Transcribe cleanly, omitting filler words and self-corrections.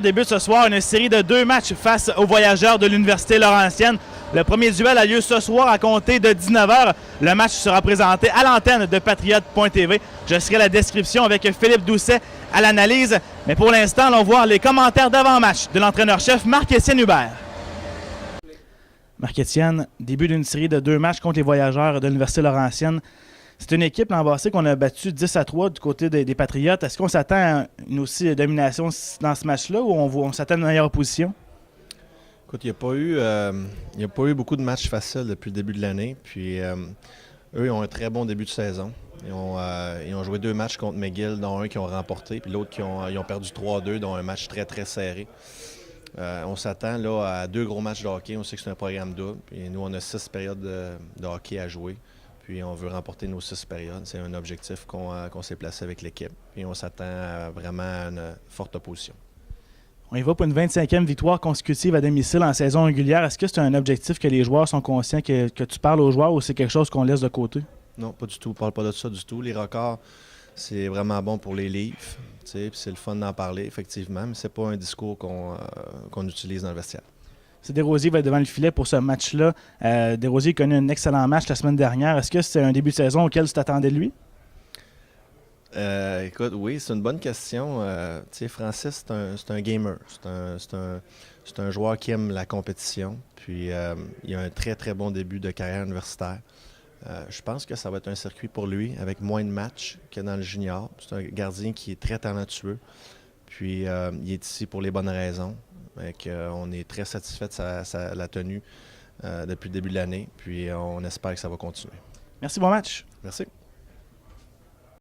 Débute ce soir une série de 2 matchs face aux Voyageurs de l'Université Laurentienne. Le premier duel a lieu ce soir à compter de 19h. Le match sera présenté à l'antenne de Patriote.tv. Je serai à la description avec Philippe Doucet à l'analyse. Mais pour l'instant, allons voir les commentaires d'avant-match de l'entraîneur-chef Marc-Étienne Hubert. Marc-Étienne, début d'une série de 2 matchs contre les Voyageurs de l'Université Laurentienne. C'est une équipe l'an passé qu'on a battu 10-3 du côté des Patriotes. Est-ce qu'on s'attend à une aussi domination dans ce match-là ou on s'attend à une meilleure opposition? Écoute, il n'y a pas eu beaucoup de matchs faciles depuis le début de l'année. Puis eux, ils ont un très bon début de saison. Ils ont joué 2 matchs contre McGill, dont un qu'ils ont remporté, puis l'autre ils ont perdu 3-2, dont un match très, très serré. On s'attend là, à 2 gros matchs de hockey. On sait que c'est un programme double. Puis nous, on a 6 périodes de hockey à jouer. Puis on veut remporter nos 6 périodes. C'est un objectif qu'on s'est placé avec l'équipe. Puis on s'attend vraiment à une forte opposition. On y va pour une 25e victoire consécutive à domicile en saison régulière. Est-ce que c'est un objectif que les joueurs sont conscients que tu parles aux joueurs ou c'est quelque chose qu'on laisse de côté? Non, pas du tout. On ne parle pas de ça du tout. Les records, c'est vraiment bon pour les livres. Puis c'est le fun d'en parler, effectivement, mais c'est pas un discours qu'on utilise dans le vestiaire. C'est Desrosiers va être devant le filet pour ce match-là. Desrosiers a connu un excellent match la semaine dernière. Est-ce que c'est un début de saison auquel tu t'attendais de lui? Écoute, oui, c'est une bonne question. Francis, c'est un gamer. C'est un joueur qui aime la compétition. Puis il a un très, très bon début de carrière universitaire. Je pense que ça va être un circuit pour lui avec moins de matchs que dans le junior. C'est un gardien qui est très talentueux. Puis il est ici pour les bonnes raisons. On est très satisfait de la tenue depuis le début de l'année. Puis on espère que ça va continuer. Merci, bon match. Merci.